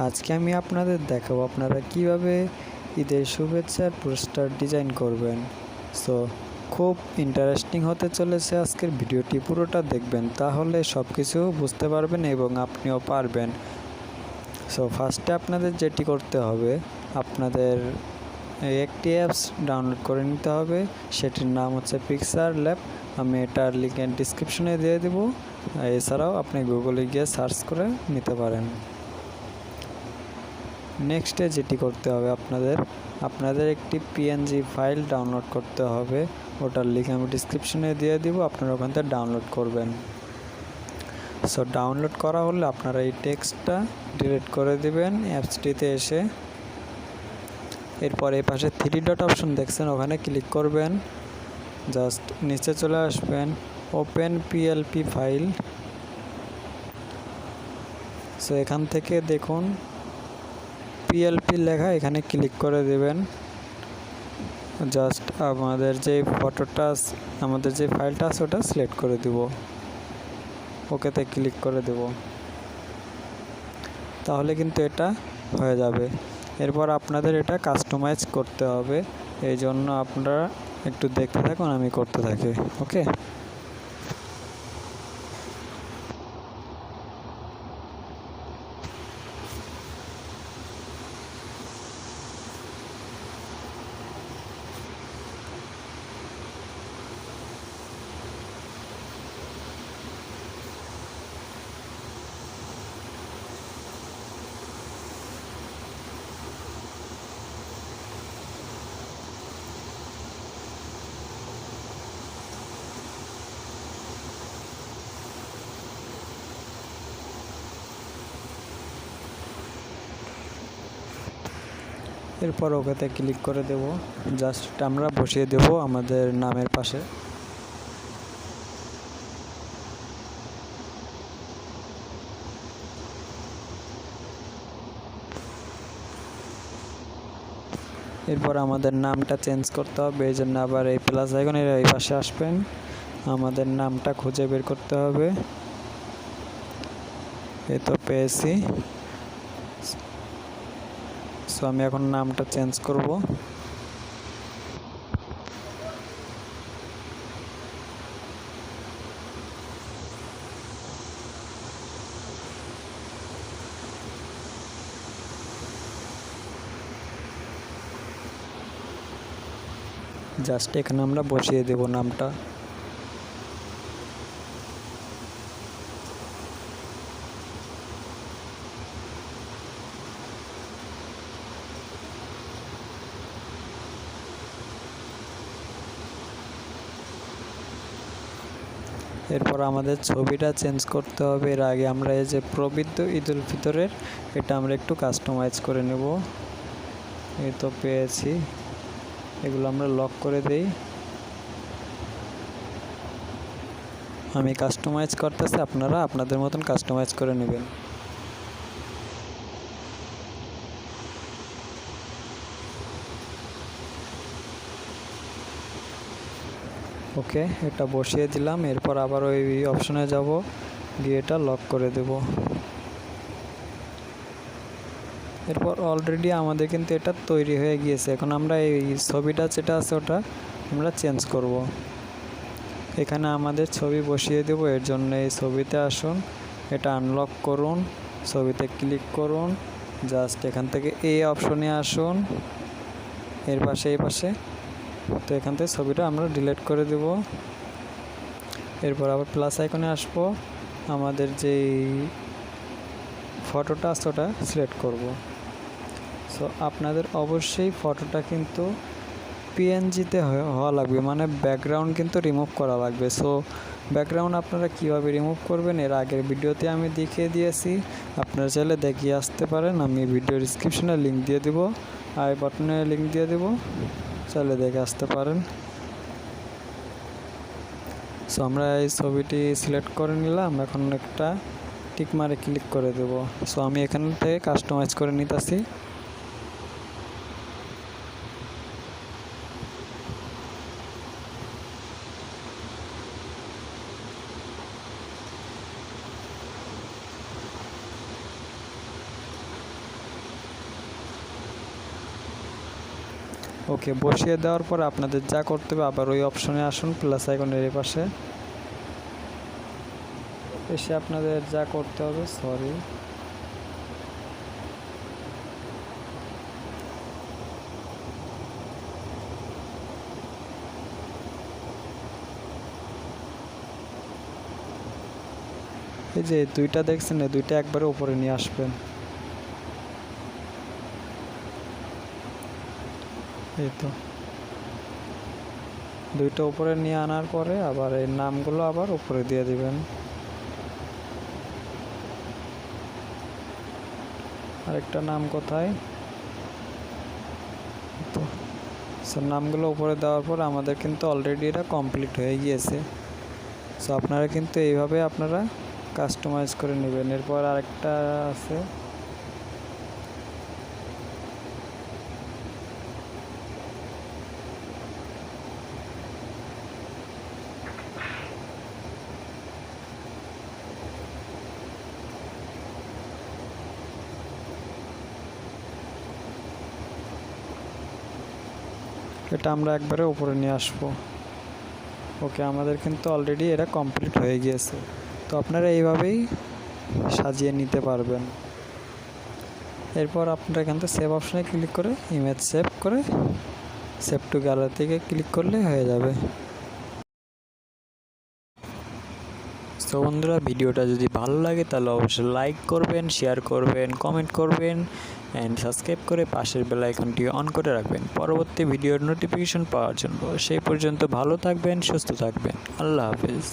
আজকে আমি আপনাদের দেখাবো আপনারা কিভাবে ঈদের শুভেচ্ছার পোস্টার ডিজাইন করবেন। সো খুব ইন্টারেস্টিং হতে চলেছে আজকের ভিডিওটি, পুরোটা দেখবেন, তাহলে সব কিছু বুঝতে পারবেন এবং আপনিও পারবেন। সো ফার্স্টে আপনাদের যেটি করতে হবে, আপনাদের একটি অ্যাপস ডাউনলোড করে নিতে হবে, সেটির নাম হচ্ছে pixellab। আমি এটার লিঙ্ক ডিসক্রিপশনে দিয়ে দেবো। এছাড়াও আপনি গুগলে গিয়ে সার্চ করে নিতে পারেন। নেক্সটে যেটি করতে হবে, আপনাদের একটি পিএনজি ফাইল ডাউনলোড করতে হবে। ওটার লিঙ্ক আমি ডিসক্রিপশনে দিয়ে দিব, আপনারা ওখান থেকে ডাউনলোড করবেন। সো ডাউনলোড করা হলে আপনারা এই টেক্সটটা ডিলিট করে দিবেন অ্যাপসটিতে এসে। এরপর এই পাশে 3 ডট অপশন দেখছেন, ওখানে ক্লিক করবেন। জাস্ট নিচে চলে আসবেন, ওপেন পিএলপি ফাইল। সো এখান থেকে দেখুন পিএলপি লেখা, এখানে ক্লিক করে দেবেন। জাস্ট আমাদের যে ফাইলটা আছে ওটা সিলেক্ট করে দিব, ওকেতে ক্লিক করে দেব, তাহলে কিন্তু এটা হয়ে যাবে। এরপর আপনাদের এটা কাস্টমাইজ করতে হবে, এই জন্য আপনারা একটু দেখতে থাকুন, আমি করতে থাকি। ওকে, এরপর ওকেতে ক্লিক করে দেব। জাস্ট আমরা বসিয়ে দেব আমাদের নামের পাশে। এরপর আমাদের নামটা চেঞ্জ করতে হবে, এই জন্য আবার এই প্লাস আইকনের এই পাশে আসবেন, আমাদের নামটা খুঁজে বের করতে হবে। এই তো পেয়েছি। সো আমি এখন নামটা চেঞ্জ করব। জাস্ট এখানে আমরা বসিয়ে দেব নামটা। এরপর আমাদের ছবিটা চেঞ্জ করতে হবে। এর আগে আমরা এই যে পবিত্র ঈদ উল ফিতরের, এটা আমরা একটু কাস্টমাইজ করে নেব। এই তো পেয়েছি, এগুলো আমরা লক করে দেই। আমি কাস্টমাইজ করতেছি, আপনারা আপনাদের মতন কাস্টমাইজ করে নেবেন। ওকে, এটা বসিয়ে দিলাম। এরপর আবার ওই অপশনে যাব, গিয়ে এটা লক করে দেব। এরপর অলরেডি আমাদের কিন্তু এটা তৈরি হয়ে গিয়েছে। এখন আমরা এই ছবিটা যেটা আছে ওটা আমরা চেঞ্জ করব। এখানে আমাদের ছবি বসিয়ে দেব, এর জন্য এই ছবিতে আসুন, এটা আনলক করুন, ছবিতে ক্লিক করুন, জাস্ট এখান থেকে এই অপশনে আসুন, এর পাশে এই পাশে। তো এখান থেকে ছবিটা আমরা ডিলিট করে দেব। এরপর আবার প্লাস আইকনে আসবো, আমাদের যেই ফটোটা আছে ওটা সিলেক্ট করব। সো আপনাদের অবশ্যই ফটোটা কিন্তু পিএনজিতে হওয়া লাগবে, মানে ব্যাকগ্রাউন্ড কিন্তু রিমুভ করা লাগবে। সো ব্যাকগ্রাউন্ড আপনারা কীভাবে রিমুভ করবেন এর আগের ভিডিওতে আমি দেখিয়ে দিয়েছি, আপনারা চাইলে দেখিয়ে আসতে পারেন। আমি ভিডিও ডিসক্রিপশনে লিঙ্ক দিয়ে দেবো, আই বাটনে লিঙ্ক দিয়ে দেবো, চাইলে দেখে আসতে পারেন। সো আমরা এই ছবিটি সিলেক্ট করে নিলাম, এখন একটা টিক মারে ক্লিক করে দেব। সো আমি এখান থেকে কাস্টমাইজ করে নিতেছি। ওকে বসিয়ে দেওয়ার পর আপনাদের যা করতে হবে আবার ওই অপশনে আসুন, প্লাস আইকনের এই পাশে এসে আপনাদের যা করতে হবে, এই যে দুইটা দেখছেন, এই দুইটা একবারে উপরে নিয়ে আসবেন। এই তো দুইটা উপরে নিয়ে আনার পরে আবার এই নামগুলো আবার উপরে দিয়ে দিবেন। আরেকটা নাম কোথায়? তো নামগুলো উপরে দেওয়ার পর আমাদের কিন্তু অলরেডি এটা কমপ্লিট হয়ে গিয়েছে। সো আপনারা কিন্তু এইভাবে আপনারা কাস্টমাইজ করে নেবেন। এরপর আরেকটা আছে, এটা আমরা একবারে উপরে নিয়ে আসবো। ওকে, আমাদের কিন্তু অলরেডি এটা কমপ্লিট হয়ে গিয়েছে। তো আপনারা এইভাবেই সাজিয়ে নিতে পারবেন। এরপর আপনারা এখান থেকে সেভ অপশানে ক্লিক করে ইমেজ সেভ করে সেভ টু গ্যালারি থেকে ক্লিক করলে হয়ে যাবে। তো বন্ধুরা, ভিডিওটা যদি ভালো লাগে তাহলে অবশ্যই লাইক করবেন, শেয়ার করবেন, কমেন্ট করবেন অ্যান্ড সাবস্ক্রাইব করে পাশের বেল আইকনটি অন করে রাখবেন পরবর্তী ভিডিওর নোটিফিকেশন পাওয়ার জন্য। সেই পর্যন্ত ভালো থাকবেন, সুস্থ থাকবেন। আল্লাহ হাফেজ।